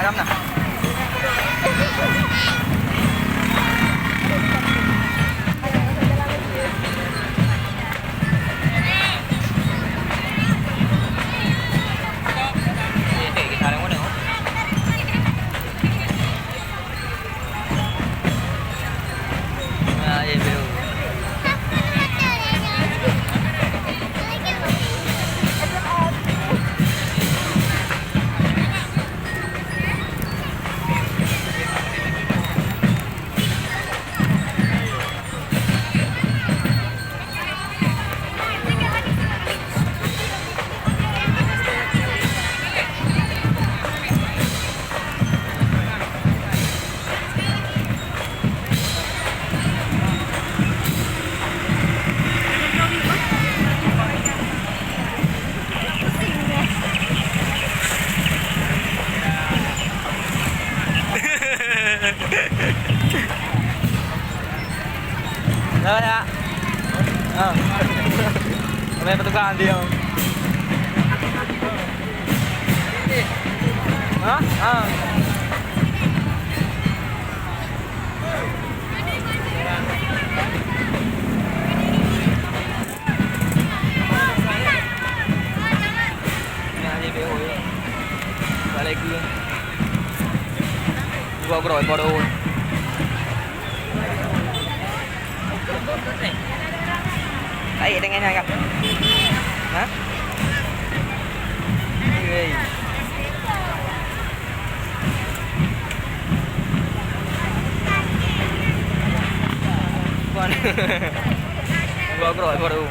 lắm nè. Lên ạ. May patukaan dia. Ha? Balik ke. Gua rồi vào đâu. Đấy, đang nghe này gặp. Hả? Gì? Gua rồi vào đâu.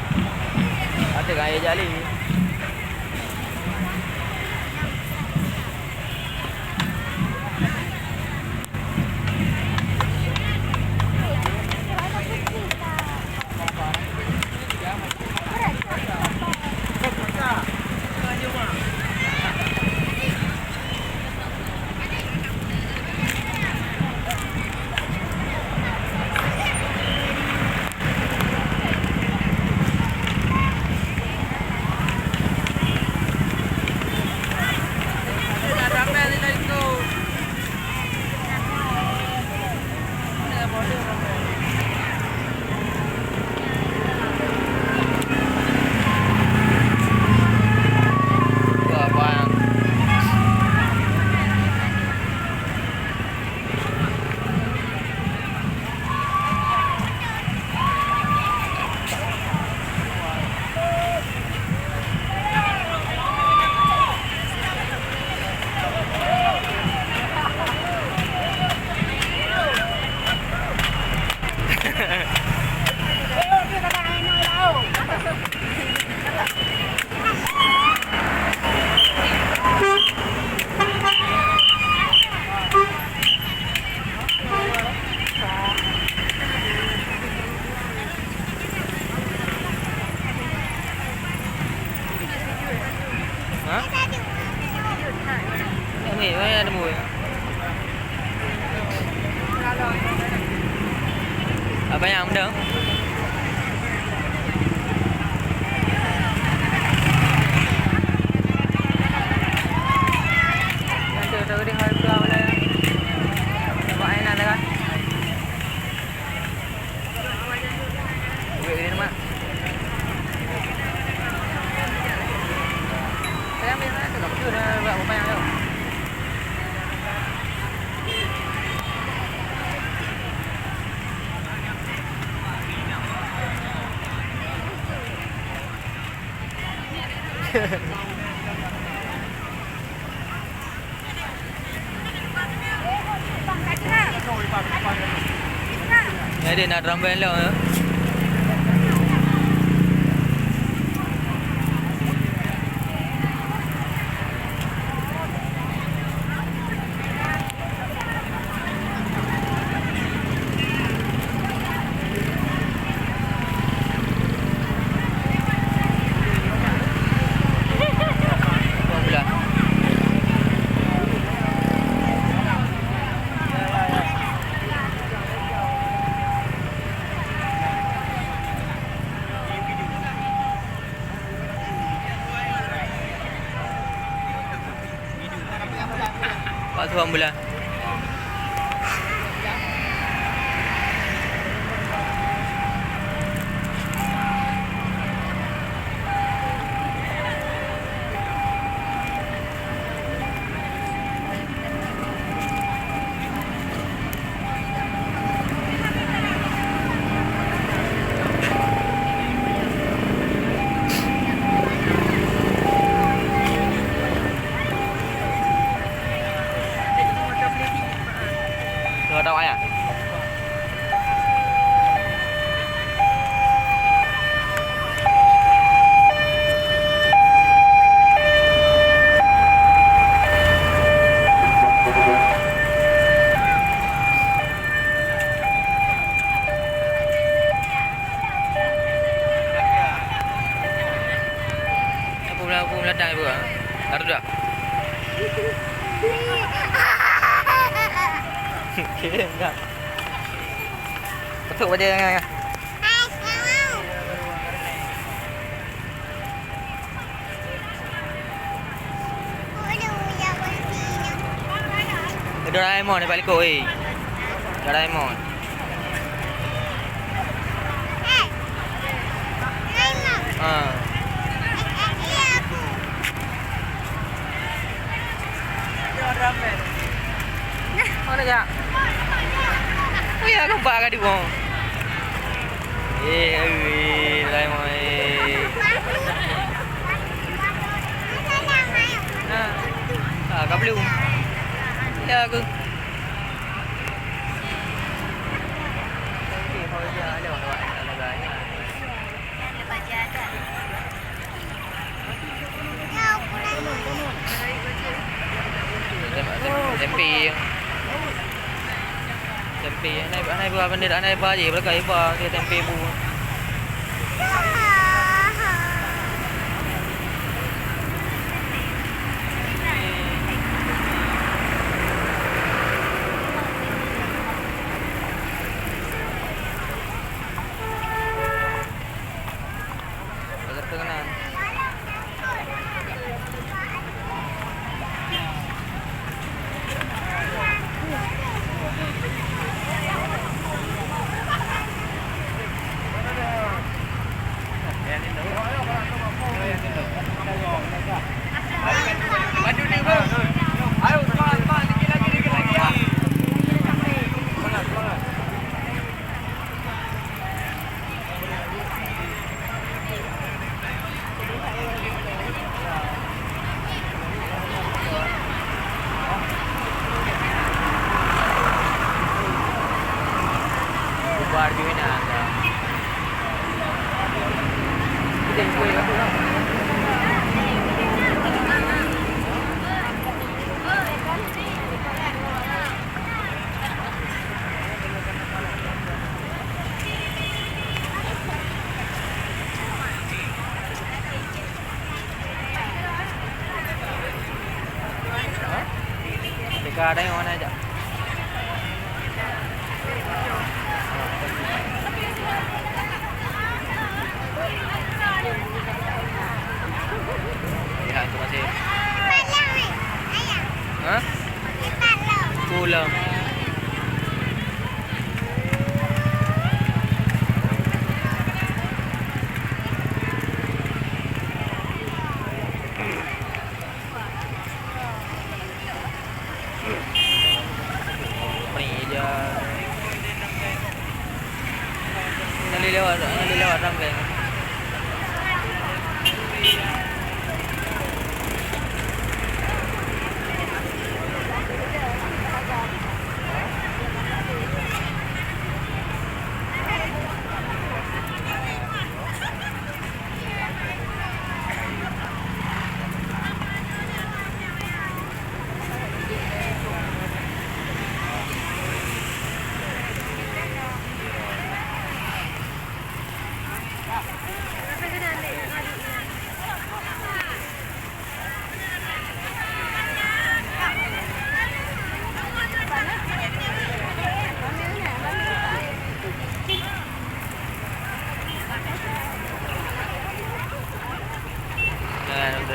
Ada gaya jali. Hả? Em nghĩ mới ăn mùi. Ở bên nhà không được. Từ từ đi hơi cơ lên. Gọi anh ăn được không? Vị đi đúng không? Em biết đấy, tôi chưa vợ của mẹ đâu. Jadi nak drum band lah. Masuk ambulan. Rồi đâu ai à? Aku meledak ibu. Taruh dah. Enggak. Betul aja enggak. Doraemon balik kau Doraemon. Mana ya? Oh ya, nampak kat dia. Doraemon. Kat belum. Ya ke? Tempe anai buah benda anai buah je belakang buah dia tempe bu. Ketengan. Buat di mana anda? Kita boleh lakukan. Dekat ada yang mana aja? Ya, terima kasih. Hah? Pulang. Nali lewat ramai.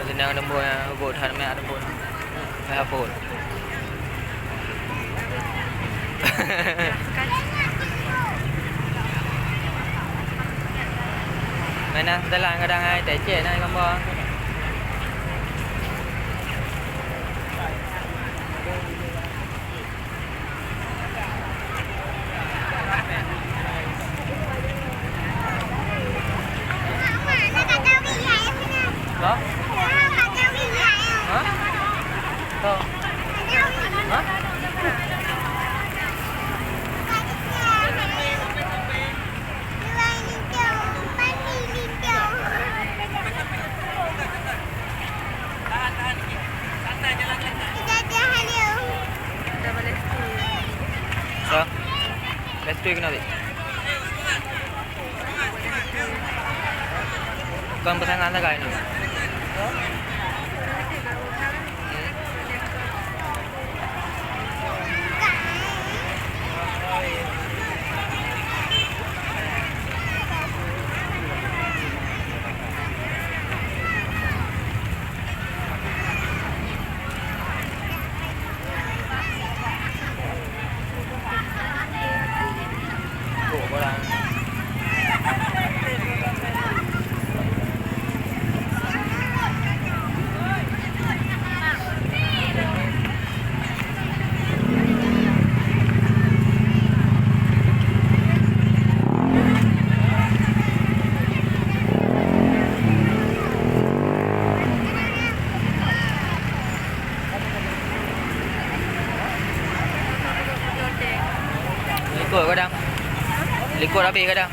Senang ada buah, buat hari ni ada buah, apa pun. Mana dalam kadang ai tak cek nak gambar. Hả? Hả? Đâu? Hả? Sao? Let's do it nanti. Con pasangan tak kain? Likut kadang. Likut habis kadang.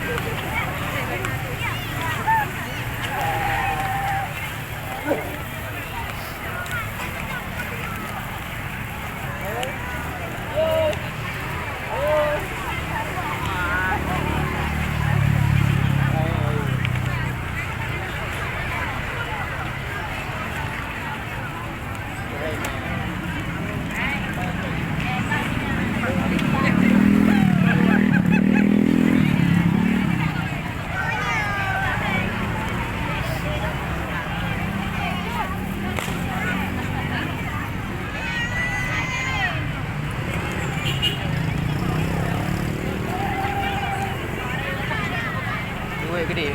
Gede.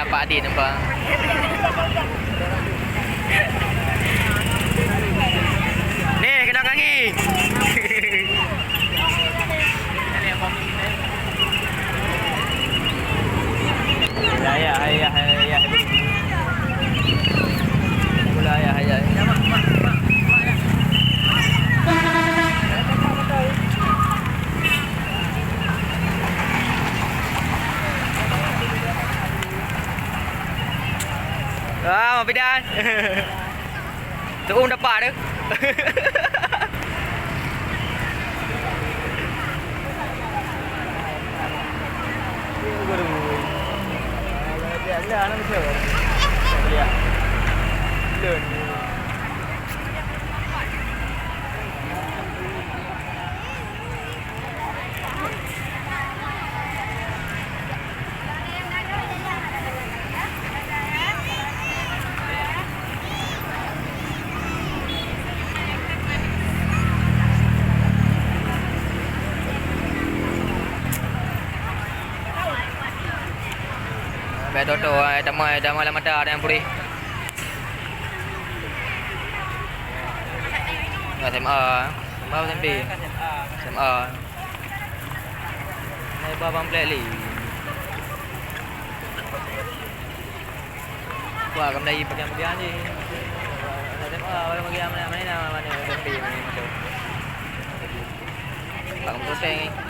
Pak Adi nampak. Ni kena kaki. Ya. Pula ya. Mau pindah. Tu dapat tu. Ada nak macam. Lihat. Lun. Toto dah malam ada yang pulih. SMA SMP. SMA. Ni babang play li. Wah, cầm đây bagian bagian gì. Bagian mana mana mana mana yang lebih mana itu. Bang terus yang